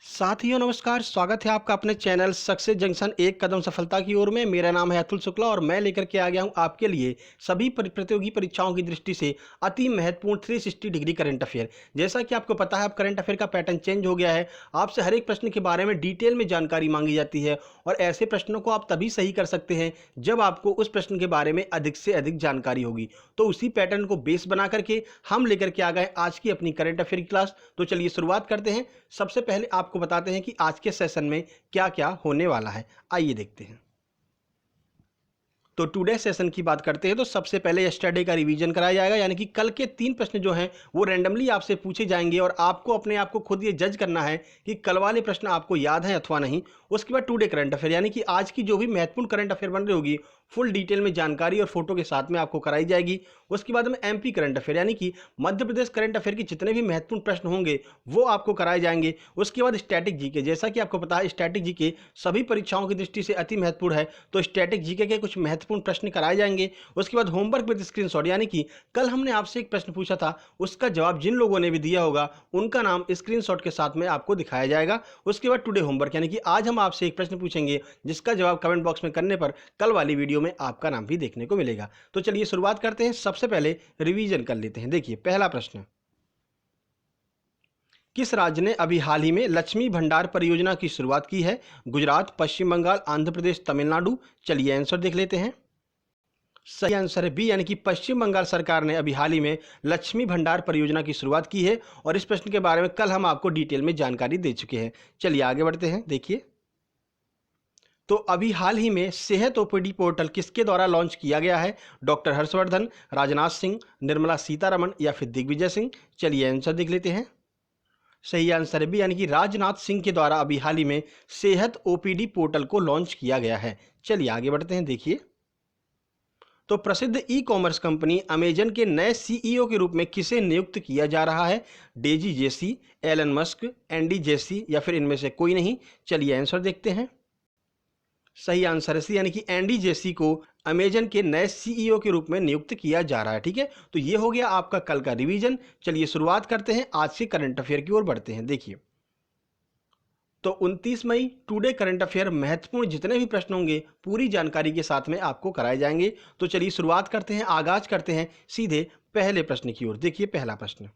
साथियों नमस्कार, स्वागत है आपका अपने चैनल सक्सेस जंक्शन एक कदम सफलता की ओर में। मेरा नाम है अतुल शुक्ला और मैं लेकर के आ गया हूं आपके लिए सभी प्रतियोगी परीक्षाओं की दृष्टि से अति महत्वपूर्ण 360 डिग्री करंट अफेयर। जैसा कि आपको पता है, अब करंट अफेयर का पैटर्न चेंज हो गया है। आपसे हर एक प्रश्न के बारे में डिटेल में जानकारी मांगी जाती है और ऐसे प्रश्नों को आप तभी सही कर सकते हैं जब आपको उस प्रश्न के बारे में अधिक से अधिक जानकारी होगी। तो उसी पैटर्न को बेस बना करके हम लेकर के आ गए आज की अपनी करंट अफेयर की क्लास। तो चलिए शुरुआत करते हैं। सबसे पहले आपको बताते हैं कि आज के सेशन में क्या क्या होने वाला है। आइए देखते हैं। तो टुडे सेशन की बात करते हैं तो सबसे पहले यस्टरडे का रिवीजन कराया जाएगा, यानी कि कल के 3 प्रश्न जो हैं वो रैंडमली आपसे पूछे जाएंगे और आपको अपने आप को खुद ये जज करना है कि कल वाले प्रश्न आपको याद हैं अथवा नहीं। उसके बाद टुडे करंट अफेयर, यानी कि आज की जो भी महत्वपूर्ण करंट अफेयर बन रही होगी फुल डिटेल में जानकारी और फोटो के साथ में आपको कराई जाएगी। उसके बाद में एमपी करंट अफेयर, यानी कि मध्य प्रदेश करंट अफेयर के जितने भी महत्वपूर्ण प्रश्न होंगे वो आपको कराए जाएंगे। उसके बाद स्टैटिक जीके, जैसा कि आपको पता है स्टैटिक जीके सभी परीक्षाओं की दृष्टि से अति महत्वपूर्ण है, तो स्टैटिक जीके के कुछ महत्वपूर्ण प्रश्न कराए जाएंगे। उसके बाद होमवर्क विद स्क्रीनशॉट, यानी कि कल हमने आपसे एक प्रश्न पूछा था, उसका जवाब जिन लोगों ने भी दिया होगा उनका नाम स्क्रीनशॉट के साथ में आपको दिखाया जाएगा। उसके बाद टुडे होमवर्क, यानी कि आज हम आपसे एक प्रश्न पूछेंगे जिसका जवाब कमेंट बॉक्स में करने पर कल वाली वीडियो में आपका नाम भी देखने को मिलेगा। तो चलिए शुरुआत करते हैं। सबसे पहले रिवीजन कर लेते हैं। देखिए पहला प्रश्न, किस राज्य ने अभी हाल ही में लक्ष्मी भंडार परियोजना की शुरुआत की है? गुजरात, पश्चिम बंगाल, आंध्र प्रदेश, तमिलनाडु। चलिए आंसर देख लेते हैं। सही आंसर है बी, यानी कि पश्चिम बंगाल सरकार ने अभी हाल ही में लक्ष्मी भंडार परियोजना की शुरुआत की है और इस प्रश्न के बारे में कल हम आपको डिटेल में जानकारी दे चुके हैं। चलिए आगे बढ़ते हैं। देखिए, तो अभी हाल ही में सेहत ओपीडी पोर्टल किसके द्वारा लॉन्च किया गया है? डॉक्टर हर्षवर्धन, राजनाथ सिंह, निर्मला सीतारमण या फिर दिग्विजय सिंह। चलिए आंसर देख लेते हैं। सही आंसर है बी, यानी कि राजनाथ सिंह के द्वारा अभी हाल ही में सेहत ओपीडी पोर्टल को लॉन्च किया गया है। चलिए आगे बढ़ते हैं। देखिए, तो प्रसिद्ध ई कॉमर्स कंपनी अमेजन के नए सीईओ के रूप में किसे नियुक्त किया जा रहा है? डेजी जेसी, एलन मस्क, एंडी जेसी या फिर इनमें से कोई नहीं। चलिए आंसर देखते हैं। सही आंसर है सी, यानी कि एंडी जेसी को अमेजन के नए सीईओ के रूप में नियुक्त किया जा रहा है। ठीक है, तो ये हो गया आपका कल का रिवीजन। चलिए शुरुआत करते हैं आज के करंट अफेयर की ओर बढ़ते हैं। देखिए, तो 29 मई टुडे करंट अफेयर महत्वपूर्ण जितने भी प्रश्न होंगे पूरी जानकारी के साथ में आपको कराए जाएंगे। तो चलिए शुरुआत करते हैं, आगाज करते हैं सीधे पहले प्रश्न की ओर। देखिए पहला प्रश्न,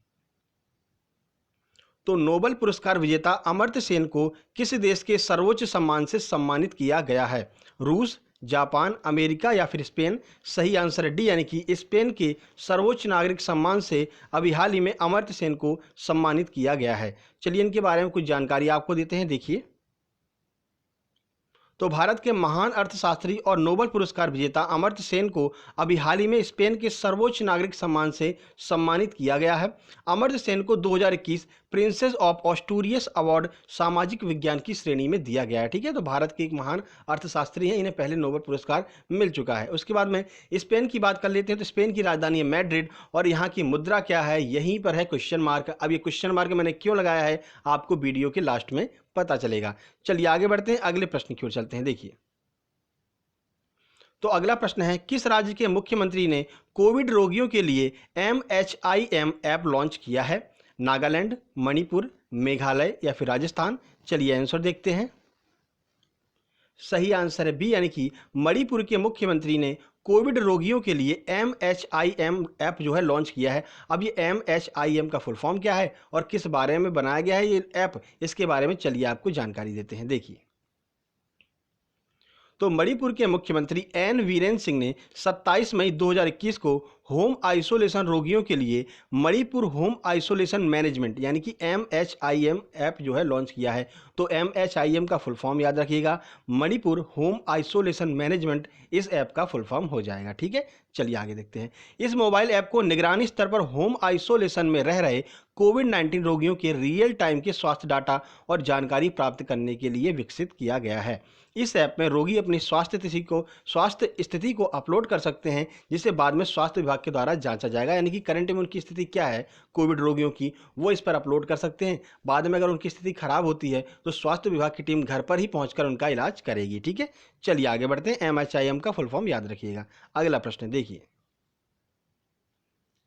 तो नोबेल पुरस्कार विजेता अमर्त्य सेन को किस देश के सर्वोच्च सम्मान से सम्मानित किया गया है? रूस, जापान, अमेरिका या फिर स्पेन। सही आंसर है डी, यानी कि स्पेन के सर्वोच्च नागरिक सम्मान से अभी हाल ही में अमर्त्य सेन को सम्मानित किया गया है। चलिए इनके बारे में कुछ जानकारी आपको देते हैं। देखिए, तो भारत के महान अर्थशास्त्री और नोबेल पुरस्कार विजेता अमर्त्य सेन को अभी हाल ही में स्पेन के सर्वोच्च नागरिक सम्मान से सम्मानित किया गया है। अमर्त्य सेन को 2021 प्रिंसेस ऑफ ऑस्टूरियस अवार्ड सामाजिक विज्ञान की श्रेणी में दिया गया है। ठीक है, तो भारत के एक महान अर्थशास्त्री हैं, इन्हें पहले नोबेल पुरस्कार मिल चुका है। उसके बाद में स्पेन की बात कर लेते हैं। तो स्पेन की राजधानी है मैड्रिड और यहाँ की मुद्रा क्या है, यहीं पर है क्वेश्चन मार्क। अब ये क्वेश्चन मार्क मैंने क्यों लगाया है आपको वीडियो के लास्ट में पता चलेगा। चलिए आगे बढ़ते हैं, अगले प्रश्न की ओर चलते हैं। देखिए, तो अगला प्रश्न है, किस राज्य के मुख्यमंत्री ने कोविड रोगियों के लिए MHIM ऐप लॉन्च किया है? नागालैंड, मणिपुर, मेघालय या फिर राजस्थान। चलिए आंसर देखते हैं। सही आंसर है बी, यानी कि मणिपुर के मुख्यमंत्री ने कोविड रोगियों के लिए MHIM ऐप जो है लॉन्च किया है। अब ये MHIM का फुल फॉर्म क्या है और किस बारे में बनाया गया है ये ऐप, इसके बारे में चलिए आपको जानकारी देते हैं। देखिए, तो मणिपुर के मुख्यमंत्री एन वीरेन सिंह ने 27 मई 2021 को होम आइसोलेशन रोगियों के लिए मणिपुर होम आइसोलेशन मैनेजमेंट यानी कि MHIM ऐप जो है लॉन्च किया है। तो MHIM का फुल फॉर्म याद रखिएगा, मणिपुर होम आइसोलेशन मैनेजमेंट इस ऐप का फुल फॉर्म हो जाएगा। ठीक है, चलिए आगे देखते हैं। इस मोबाइल ऐप को निगरानी स्तर पर होम आइसोलेशन में रह रहे कोविड-19 रोगियों के रियल टाइम के स्वास्थ्य डाटा और जानकारी प्राप्त करने के लिए विकसित किया गया है। इस ऐप में रोगी अपनी स्वास्थ्य स्थिति को अपलोड कर सकते हैं, जिसे बाद में स्वास्थ्य विभाग के द्वारा जांचा जाएगा। यानी कि करंट में उनकी स्थिति क्या है कोविड रोगियों की, वो इस पर अपलोड कर सकते हैं। बाद में अगर उनकी स्थिति खराब होती है तो स्वास्थ्य विभाग की टीम घर पर ही पहुंचकर उनका इलाज करेगी। ठीक है, चलिए आगे बढ़ते हैं। MHIM का फुल फॉर्म याद रखिएगा। अगला प्रश्न देखिए,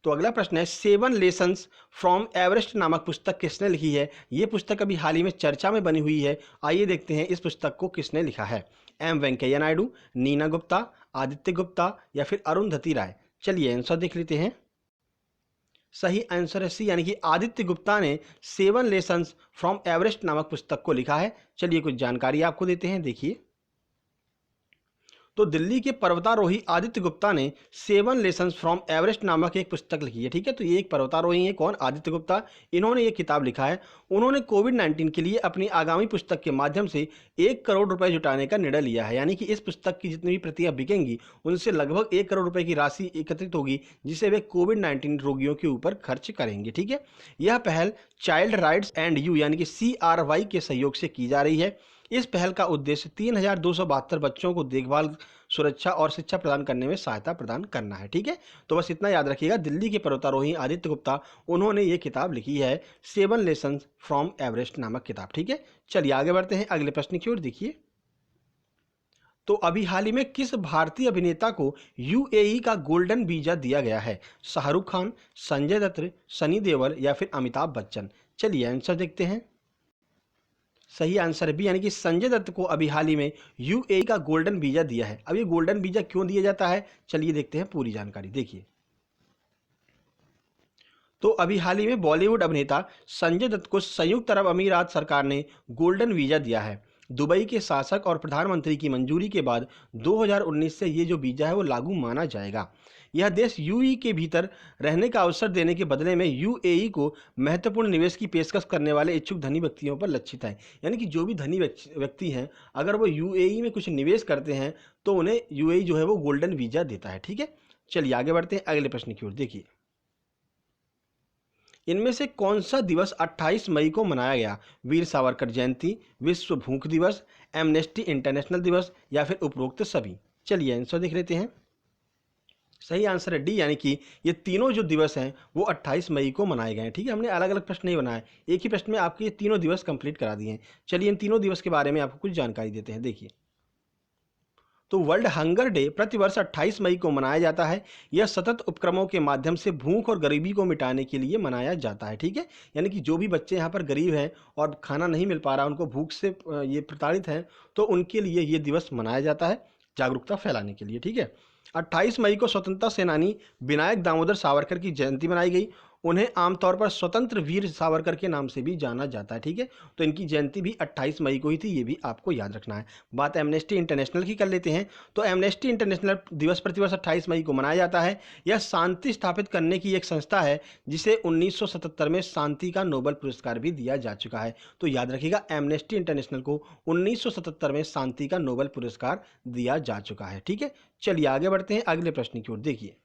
तो अगला प्रश्न है, 7 लेसन्स फ्रॉम एवरेस्ट नामक पुस्तक किसने लिखी है? ये पुस्तक अभी हाल ही में चर्चा में बनी हुई है। आइए देखते हैं इस पुस्तक को किसने लिखा है। एम वेंकैया नायडू, नीना गुप्ता, आदित्य गुप्ता या फिर अरुंधति राय। चलिए आंसर देख लेते हैं। सही आंसर है सी, यानी कि आदित्य गुप्ता ने 7 लेसन्स फ्रॉम एवरेस्ट नामक पुस्तक को लिखा है। चलिए कुछ जानकारी आपको देते हैं, देखिए। तो दिल्ली के पर्वतारोही आदित्य गुप्ता ने 7 लेसन्स फ्रॉम एवरेस्ट नामक एक पुस्तक लिखी है। ठीक है, तो ये एक पर्वतारोही है, कौन? आदित्य गुप्ता। इन्होंने ये किताब लिखा है। उन्होंने कोविड-19 के लिए अपनी आगामी पुस्तक के माध्यम से 1 करोड़ रुपए जुटाने का निर्णय लिया है। यानी कि इस पुस्तक की जितनी भी प्रतियां बिकेंगी उनसे लगभग 1 करोड़ रुपए की राशि एकत्रित होगी, जिसे वे कोविड-19 रोगियों के ऊपर खर्च करेंगे। ठीक है, यह पहल चाइल्ड राइट्स एंड यू यानी कि CRY के सहयोग से की जा रही है। इस पहल का उद्देश्य 3272 बच्चों को देखभाल, सुरक्षा और शिक्षा प्रदान करने में सहायता प्रदान करना है। ठीक है, तो बस इतना याद रखिएगा। दिल्ली के पर्वतारोही आदित्य गुप्ता, उन्होंने ये किताब लिखी है 7 लेसन्स फ्रॉम एवरेस्ट नामक किताब। ठीक है, चलिए आगे बढ़ते हैं अगले प्रश्न की ओर। देखिए, तो अभी हाल ही में किस भारतीय अभिनेता को UAE का गोल्डन वीजा दिया गया है? शाहरुख खान, संजय दत्त, सनी देओल या फिर अमिताभ बच्चन। चलिए आंसर देखते हैं। सही आंसर बी, यानी कि संजय दत्त को अभी हाल ही में UAE का गोल्डन वीजा दिया है। अब ये गोल्डन वीजा क्यों दिया जाता है, चलिए देखते हैं पूरी जानकारी। देखिए, तो अभी हाल ही में बॉलीवुड अभिनेता संजय दत्त को संयुक्त अरब अमीरात सरकार ने गोल्डन वीजा दिया है। दुबई के शासक और प्रधानमंत्री की मंजूरी के बाद 2019 से ये जो वीजा है वो लागू माना जाएगा। यह देश UAE के भीतर रहने का अवसर देने के बदले में UAE को महत्वपूर्ण निवेश की पेशकश करने वाले इच्छुक धनी व्यक्तियों पर लक्षित है। यानी कि जो भी धनी व्यक्ति हैं, अगर वो UAE में कुछ निवेश करते हैं तो उन्हें UAE जो है वो गोल्डन वीजा देता है। ठीक है, चलिए आगे बढ़ते हैं अगले प्रश्न की ओर। देखिए, इनमें से कौन सा दिवस 28 मई को मनाया गया? वीर सावरकर जयंती, विश्व भूख दिवस, एमनेस्टी इंटरनेशनल दिवस या फिर उपरोक्त सभी। चलिए आंसर देख लेते हैं। सही आंसर है डी, यानी कि ये तीनों जो दिवस हैं वो 28 मई को मनाए गए हैं। ठीक है, हमने अलग अलग प्रश्न नहीं बनाए, एक ही प्रश्न में आपके ये तीनों दिवस कंप्लीट करा दिए हैं। चलिए इन तीनों दिवस के बारे में आपको कुछ जानकारी देते हैं। देखिए, तो वर्ल्ड हंगर डे प्रतिवर्ष 28 मई को मनाया जाता है। यह सतत उपक्रमों के माध्यम से भूख और गरीबी को मिटाने के लिए मनाया जाता है। ठीक है, यानी कि जो भी बच्चे यहाँ पर गरीब हैं और खाना नहीं मिल पा रहा, उनको भूख से ये प्रताड़ित हैं, तो उनके लिए ये दिवस मनाया जाता है, जागरूकता फैलाने के लिए। ठीक है, 28 मई को स्वतंत्रता सेनानी विनायक दामोदर सावरकर की जयंती मनाई गई। उन्हें आमतौर पर स्वतंत्र वीर सावरकर के नाम से भी जाना जाता है। ठीक है, तो इनकी जयंती भी 28 मई को ही थी, ये भी आपको याद रखना है। बात एमनेस्टी इंटरनेशनल की कर लेते हैं। तो एमनेस्टी इंटरनेशनल दिवस प्रतिवर्ष 28 मई को मनाया जाता है। यह शांति स्थापित करने की एक संस्था है जिसे 1977 में शांति का नोबेल पुरस्कार भी दिया जा चुका है। तो याद रखिएगा, एमनेस्टी इंटरनेशनल को 1977 में शांति का नोबेल पुरस्कार दिया जा चुका है। ठीक है, चलिए आगे बढ़ते हैं अगले प्रश्न की ओर। देखिए,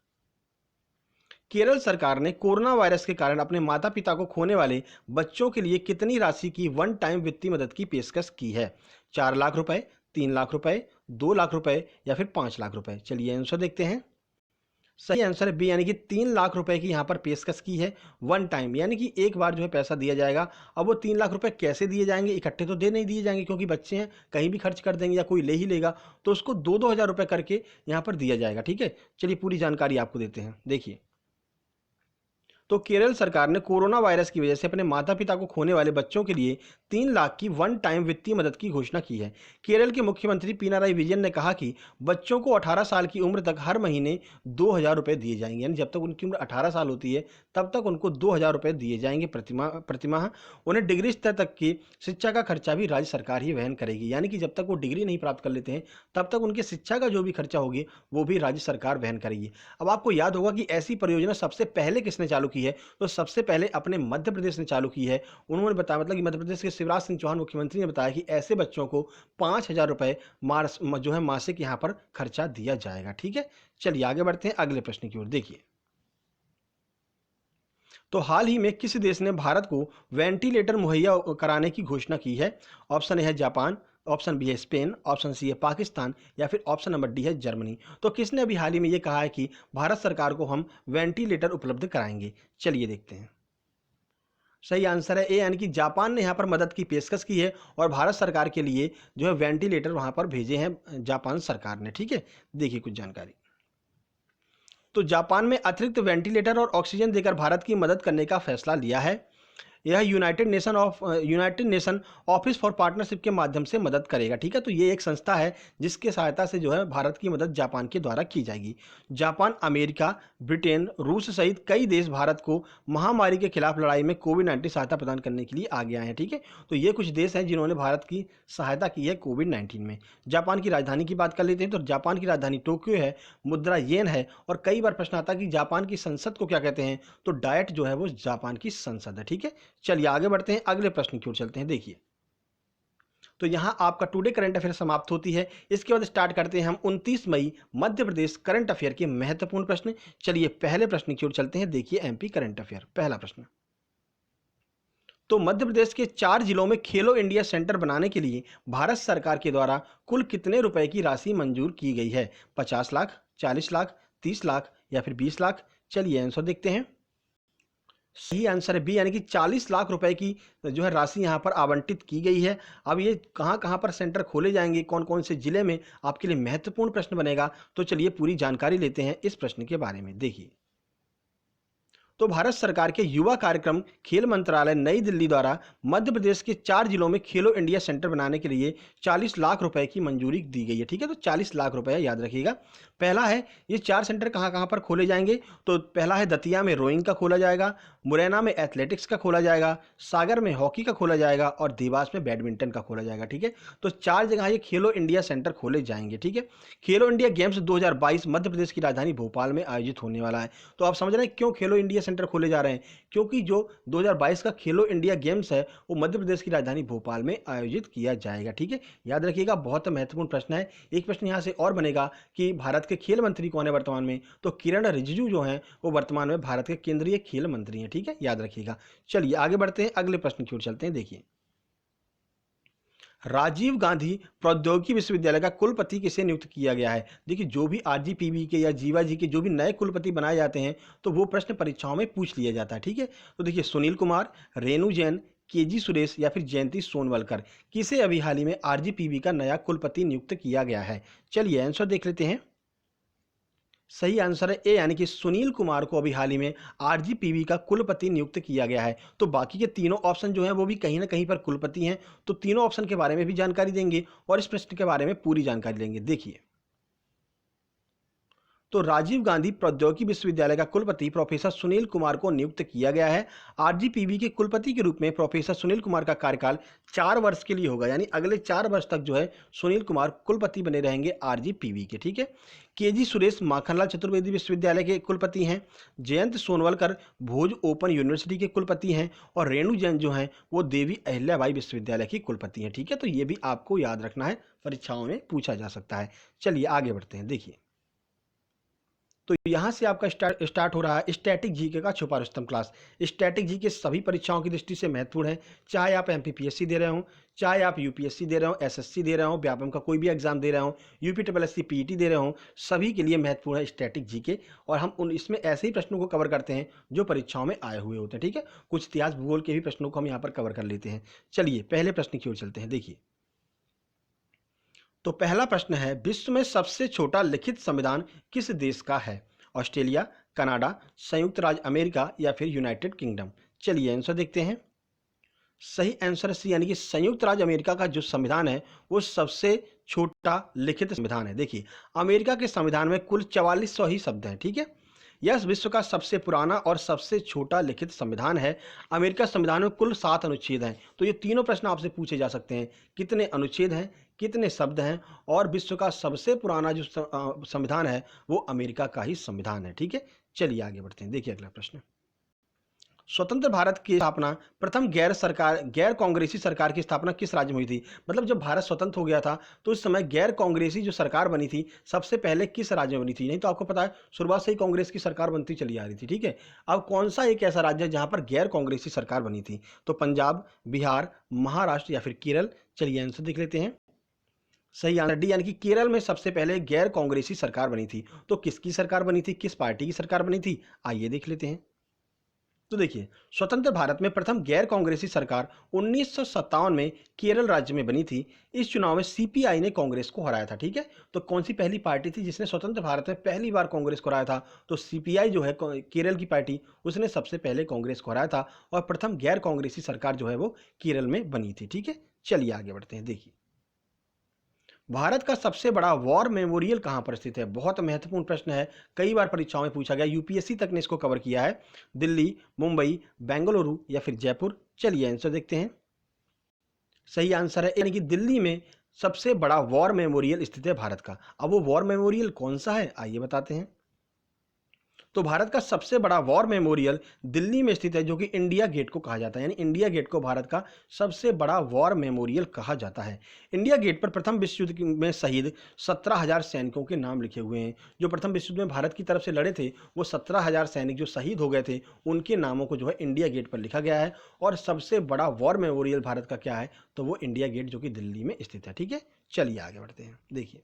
केरल सरकार ने कोरोना वायरस के कारण अपने माता पिता को खोने वाले बच्चों के लिए कितनी राशि की वन टाइम वित्तीय मदद की पेशकश की है? 4 लाख रुपए, 3 लाख रुपए, 2 लाख रुपए या फिर 5 लाख रुपए। चलिए आंसर देखते हैं। सही आंसर है बी, यानी कि 3 लाख रुपए की यहाँ पर पेशकश की है वन टाइम, यानी कि एक बार जो है पैसा दिया जाएगा। अब वो 3 लाख रुपए कैसे दिए जाएंगे? इकट्ठे तो दे नहीं दिए जाएंगे, क्योंकि बच्चे हैं, कहीं भी खर्च कर देंगे या कोई ले ही लेगा, तो उसको 2-2 हज़ार रुपये करके यहाँ पर दिया जाएगा। ठीक है, चलिए पूरी जानकारी आपको देते हैं। देखिए, तो केरल सरकार ने कोरोना वायरस की वजह से अपने माता पिता को खोने वाले बच्चों के लिए 3 लाख की वन टाइम वित्तीय मदद की घोषणा की है। केरल के मुख्यमंत्री पिनाराई विजयन ने कहा कि बच्चों को 18 साल की उम्र तक हर महीने 2,000 रुपये दिए जाएंगे। यानी जब तक उनकी उम्र 18 साल होती है तब तक उनको 2,000 रुपये दिए जाएंगे प्रतिमाह। उन्हें डिग्री स्तर तक की शिक्षा का खर्चा भी राज्य सरकार ही वहन करेगी। यानी कि जब तक वो डिग्री नहीं प्राप्त कर लेते हैं तब तक उनकी शिक्षा का जो भी खर्चा होगी वो भी राज्य सरकार वहन करेगी। अब आपको याद होगा कि ऐसी परियोजना सबसे पहले किसने चालू की है? तो सबसे पहले अपने मध्य प्रदेश ने चालू की है। उन्होंने बताया, मतलब कि मध्य प्रदेश के शिवराज सिंह चौहान मुख्यमंत्री ने बताया कि ऐसे बच्चों को 5,000 रुपये जो है मासिक यहाँ पर खर्चा दिया जाएगा। ठीक है, चलिए आगे बढ़ते हैं अगले प्रश्न की ओर। देखिए, तो हाल ही में किस देश ने भारत को वेंटिलेटर मुहैया कराने की घोषणा की है? ऑप्शन ए है जापान, ऑप्शन बी है स्पेन, ऑप्शन सी है पाकिस्तान या फिर ऑप्शन नंबर डी है जर्मनी। तो किसने अभी हाल ही में ये कहा है कि भारत सरकार को हम वेंटिलेटर उपलब्ध कराएंगे? चलिए देखते हैं। सही आंसर है ए, यानी कि जापान ने यहाँ पर मदद की पेशकश की है और भारत सरकार के लिए जो है वेंटिलेटर वहाँ पर भेजे हैं जापान सरकार ने। ठीक है, देखिए कुछ जानकारी। तो जापान में अतिरिक्त वेंटिलेटर और ऑक्सीजन देकर भारत की मदद करने का फैसला लिया है। यह United nation office for partnership के माध्यम से मदद करेगा। ठीक है, तो ये एक संस्था है जिसके सहायता से जो है भारत की मदद जापान के द्वारा की जाएगी। जापान, अमेरिका, ब्रिटेन, रूस सहित कई देश भारत को महामारी के खिलाफ लड़ाई में कोविड-19 सहायता प्रदान करने के लिए आगे आए हैं। ठीक है, तो ये कुछ देश हैं जिन्होंने भारत की सहायता की है कोविड-19 में। जापान की राजधानी की बात कर लेते हैं, तो जापान की राजधानी टोक्यो है, मुद्रा येन है, और कई बार प्रश्न आता है कि जापान की संसद को क्या कहते हैं, तो डायट जो है वो जापान की संसद है। ठीक है, चलिए आगे बढ़ते हैं, अगले प्रश्न की ओर चलते हैं। देखिए, तो यहां आपका टुडे करंट अफेयर समाप्त होती है। इसके बाद स्टार्ट करते हैं हम 29 मई मध्य प्रदेश करंट अफेयर के महत्वपूर्ण प्रश्न। चलिए पहले प्रश्न की ओर चलते हैं। देखिए एमपी करंट अफेयर, पहला प्रश्न। तो मध्य प्रदेश के 4 जिलों में खेलो इंडिया सेंटर बनाने के लिए भारत सरकार के द्वारा कुल कितने रुपए की राशि मंजूर की गई है? 50 लाख, 40 लाख, 30 लाख या फिर 20 लाख? चलिए आंसर देखते हैं। सही आंसर है बी, यानी कि 40 लाख रुपए की जो है राशि यहाँ पर आवंटित की गई है। अब ये कहाँ कहाँ पर सेंटर खोले जाएंगे, कौन कौन से जिले में, आपके लिए महत्वपूर्ण प्रश्न बनेगा। तो चलिए पूरी जानकारी लेते हैं इस प्रश्न के बारे में। देखिए, तो भारत सरकार के युवा कार्यक्रम खेल मंत्रालय नई दिल्ली द्वारा मध्य प्रदेश के 4 जिलों में खेलो इंडिया सेंटर बनाने के लिए 40 लाख रुपए की मंजूरी दी गई है। ठीक है, तो 40 लाख रुपए याद रखिएगा। पहला है, ये 4 सेंटर कहाँ कहाँ पर खोले जाएंगे, तो पहला है दतिया में रोइंग का खोला जाएगा, मुरैना में एथलेटिक्स का खोला जाएगा, सागर में हॉकी का खोला जाएगा और देवास में बैडमिंटन का खोला जाएगा। ठीक है, तो 4 जगह ये खेलो इंडिया सेंटर खोले जाएंगे। ठीक है, खेलो इंडिया गेम्स 2022 मध्य प्रदेश की राजधानी भोपाल में आयोजित होने वाला है। तो आप समझ रहे हैं क्यों खेलो इंडिया सेंटर खोले जा रहे हैं, क्योंकि जो 2022 का खेलो इंडिया गेम्स है वो मध्य प्रदेश की राजधानी भोपाल में आयोजित किया जाएगा। ठीक है, याद रखिएगा, बहुत महत्वपूर्ण प्रश्न है। एक प्रश्न यहां से और बनेगा कि भारत के खेल मंत्री कौन है वर्तमान में, तो किरण रिजिजू जो हैं वो वर्तमान में भारत के केंद्रीय खेल मंत्री हैं। ठीक है, याद रखिएगा। चलिए आगे बढ़ते हैं, अगले प्रश्न की ओर चलते हैं। देखिए, राजीव गांधी प्रौद्योगिकी विश्वविद्यालय का कुलपति किसे नियुक्त किया गया है? देखिए, जो भी आरजीपीवी के या जीवा जी के जो भी नए कुलपति बनाए जाते हैं तो वो प्रश्न परीक्षाओं में पूछ लिया जाता है। ठीक है, तो देखिए, सुनील कुमार, रेणु जैन, केजी सुरेश या फिर जयंती सोनवलकर, किसे अभी हाल ही में आरजीपीवी का नया कुलपति नियुक्त किया गया है? चलिए आंसर देख लेते हैं। सही आंसर है ए, यानी कि सुनील कुमार को अभी हाल ही में आरजीपीवी का कुलपति नियुक्त किया गया है। तो बाकी के तीनों ऑप्शन जो हैं वो भी कहीं ना कहीं पर कुलपति हैं, तो तीनों ऑप्शन के बारे में भी जानकारी देंगे और इस प्रश्न के बारे में पूरी जानकारी लेंगे। देखिए, तो राजीव गांधी प्रौद्योगिकी विश्वविद्यालय का कुलपति प्रोफेसर सुनील कुमार को नियुक्त किया गया है। आरजीपीवी के कुलपति के रूप में प्रोफेसर सुनील कुमार का कार्यकाल 4 वर्ष के लिए होगा, यानी अगले 4 वर्ष तक जो है सुनील कुमार कुलपति बने रहेंगे आरजीपीवी के। ठीक है, केजी सुरेश माखनलाल चतुर्वेदी विश्वविद्यालय के कुलपति हैं, जयंत सोनवलकर भोज ओपन यूनिवर्सिटी के कुलपति हैं और रेणु जैन जो हैं वो देवी अहिल्याबाई विश्वविद्यालय की कुलपति हैं। ठीक है, तो ये भी आपको याद रखना है, परीक्षाओं में पूछा जा सकता है। चलिए आगे बढ़ते हैं। देखिए, तो यहाँ से आपका स्टार्ट हो रहा है स्टैटिक जीके का छुपा रुस्तम क्लास। स्टैटिक जीके सभी परीक्षाओं की दृष्टि से महत्वपूर्ण है, चाहे आप एमपीपीएससी दे रहे हो, चाहे आप यूपीएससी दे रहे हो, एसएससी दे रहे हो, व्यापम का कोई भी एग्जाम दे रहे हो, यूपीएससी पीईटी दे रहे हो, सभी के लिए महत्वपूर्ण है स्टैटिक जीके। और हम इसमें ऐसे ही प्रश्नों को कवर करते हैं जो परीक्षाओं में आए हुए होते हैं। ठीक है, कुछ इतिहास भूगोल के भी प्रश्नों को हम यहाँ पर कवर कर लेते हैं। चलिए पहले प्रश्न की ओर चलते हैं। देखिए, तो पहला प्रश्न है, विश्व में सबसे छोटा लिखित संविधान किस देश का है? ऑस्ट्रेलिया, कनाडा, संयुक्त राज्य अमेरिका या फिर यूनाइटेड किंगडम? चलिए आंसर देखते हैं। सही आंसर है सी, यानी कि संयुक्त राज्य अमेरिका का जो संविधान है वो सबसे छोटा लिखित संविधान है। देखिए, अमेरिका के संविधान में कुल 4400 ही शब्द हैं। ठीक है, यह विश्व का सबसे पुराना और सबसे छोटा लिखित संविधान है। अमेरिका संविधान में कुल 7 अनुच्छेद हैं। तो ये तीनों प्रश्न आपसे पूछे जा सकते हैं, कितने अनुच्छेद हैं, कितने शब्द हैं, और विश्व का सबसे पुराना जो संविधान है वो अमेरिका का ही संविधान है। ठीक है, चलिए आगे बढ़ते हैं। देखिए अगला प्रश्न, स्वतंत्र भारत की स्थापना प्रथम गैर कांग्रेसी सरकार की स्थापना किस राज्य में हुई थी? मतलब जब भारत स्वतंत्र हो गया था तो उस समय गैर कांग्रेसी जो सरकार बनी थी सबसे पहले किस राज्य में बनी थी? नहीं तो आपको पता है शुरुआत से ही कांग्रेस की सरकार बनती चली आ रही थी। ठीक है, अब कौन सा एक ऐसा राज्य है जहां पर गैर कांग्रेसी सरकार बनी थी? तो पंजाब, बिहार, महाराष्ट्र या फिर केरल? चलिए आंसर देख लेते हैं। सही आंसर डी, यानी कि केरल में सबसे पहले गैर कांग्रेसी सरकार बनी थी। तो किसकी सरकार बनी थी, किस पार्टी की सरकार बनी थी, आइए देख लेते हैं। तो देखिए, स्वतंत्र भारत में प्रथम गैर कांग्रेसी सरकार 1957 में केरल राज्य में बनी थी। इस चुनाव में सीपीआई ने कांग्रेस को हराया था। ठीक है, तो कौन सी पहली पार्टी थी जिसने स्वतंत्र भारत में पहली बार कांग्रेस को हराया था? तो सीपीआई जो है केरल की पार्टी, उसने सबसे पहले कांग्रेस को हराया था और प्रथम गैर कांग्रेसी सरकार जो है वो केरल में बनी थी। ठीक है, चलिए आगे बढ़ते हैं। देखिए, भारत का सबसे बड़ा वॉर मेमोरियल कहां पर स्थित है? बहुत महत्वपूर्ण प्रश्न है, कई बार परीक्षाओं में पूछा गया, यूपीएससी तक ने इसको कवर किया है। दिल्ली, मुंबई, बेंगलुरु या फिर जयपुर? चलिए आंसर देखते हैं। सही आंसर है, यानी कि दिल्ली में सबसे बड़ा वॉर मेमोरियल स्थित है भारत का। अब वो वॉर मेमोरियल कौन सा है, आइए बताते हैं। तो भारत का सबसे बड़ा वॉर मेमोरियल दिल्ली में स्थित है, जो कि इंडिया गेट को कहा जाता है। यानी इंडिया गेट को भारत का सबसे बड़ा वॉर मेमोरियल कहा जाता है। इंडिया गेट पर प्रथम विश्व युद्ध में शहीद 17,000 सैनिकों के नाम लिखे हुए हैं। जो प्रथम विश्व युद्ध में भारत की तरफ से लड़े थे, वो 17,000 सैनिक जो शहीद हो गए थे, उनके नामों को जो है इंडिया गेट पर लिखा गया है। और सबसे बड़ा वॉर मेमोरियल भारत का क्या है? तो वो इंडिया गेट, जो कि दिल्ली में स्थित है। ठीक है, चलिए आगे बढ़ते हैं। देखिए,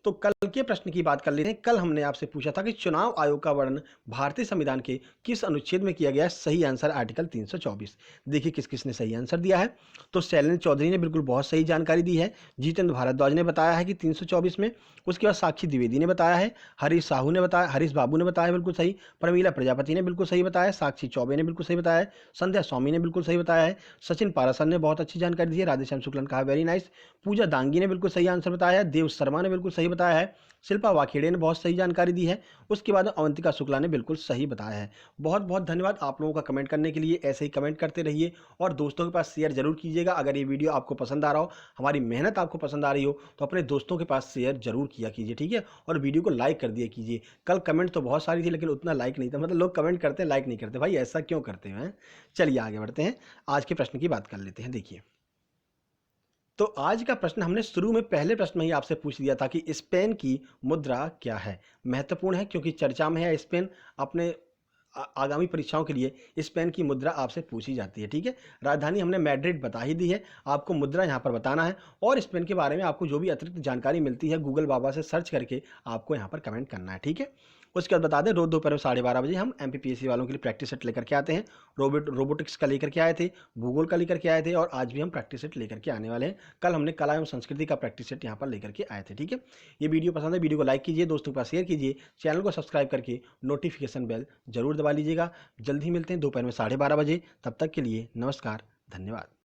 तो कल के प्रश्न की बात कर लेते हैं। कल हमने आपसे पूछा था कि चुनाव आयोग का वर्णन भारतीय संविधान के किस अनुच्छेद में किया गया है? सही आंसर आर्टिकल 324। देखिए किस किसने सही आंसर दिया है। तो शैलेंद्र चौधरी ने बिल्कुल बहुत सही जानकारी दी है। जितेंद्र भारद्वाज ने बताया है कि 324 में। उसके बाद साक्षी द्विवेदी ने बताया है। हरीश साहू ने बताया, हरीश बाबू ने बताया बिल्कुल सही। प्रमीला प्रजापति ने बिल्कुल सही बताया है। साक्षी चौबे ने बिल्कुल सही बताया है। संध्या स्वामी ने बिल्कुल सही बताया है। सचिन पारासर ने बहुत अच्छी जानकारी दी है। राधेश्याम शुक्ला ने कहा वेरी नाइस। पूजा दांगी ने बिल्कुल सही आंसर बताया है। देव शर्मा ने बिल्कुल सही बताया है। शिल्पा वाखेड़े ने बहुत सही जानकारी दी है। उसके बाद अवंतिका शुक्ला ने बिल्कुल सही बताया है। बहुत बहुत धन्यवाद आप लोगों का कमेंट करने के लिए। ऐसे ही कमेंट करते रहिए और दोस्तों के पास शेयर जरूर कीजिएगा। अगर ये वीडियो आपको पसंद आ रहा हो, हमारी मेहनत आपको पसंद आ रही हो, तो अपने दोस्तों के पास शेयर जरूर किया कीजिए। ठीक है, और वीडियो को लाइक कर दिया कीजिए। कल कमेंट तो बहुत सारी थी, लेकिन उतना लाइक नहीं था। मतलब लोग कमेंट करते हैं, लाइक नहीं करते। भाई ऐसा क्यों करते हैं? चलिए आगे बढ़ते हैं, आज के प्रश्न की बात कर लेते हैं। देखिए, तो आज का प्रश्न हमने शुरू में पहले प्रश्न में ही आपसे पूछ दिया था कि स्पेन की मुद्रा क्या है। महत्वपूर्ण है क्योंकि चर्चा में है स्पेन। अपने आगामी परीक्षाओं के लिए स्पेन की मुद्रा आपसे पूछी जाती है। ठीक है, राजधानी हमने मैड्रिड बता ही दी है, आपको मुद्रा यहाँ पर बताना है। और स्पेन के बारे में आपको जो भी अतिरिक्त जानकारी मिलती है, गूगल बाबा से सर्च करके आपको यहाँ पर कमेंट करना है। ठीक है, उसके बाद बता दें, रोज दोपहर में 12:30 बजे हम एमपीपीएससी वालों के लिए प्रैक्टिस सेट लेकर के आते हैं। रोबोटिक्स का लेकर के आए थे, भूगोल का लेकर के आए थे, और आज भी हम प्रैक्टिस सेट लेकर के आने वाले हैं। कल हमने कला एवं संस्कृति का प्रैक्टिस सेट यहाँ पर लेकर के आए थे। ठीक है, ये वीडियो पसंद है, वीडियो को लाइक कीजिए, दोस्तों के पास शेयर कीजिए, चैनल को सब्सक्राइब करके नोटिफिकेशन बेल जरूर दबा लीजिएगा। जल्द ही मिलते हैं दोपहर में 12:30 बजे। तब तक के लिए नमस्कार, धन्यवाद।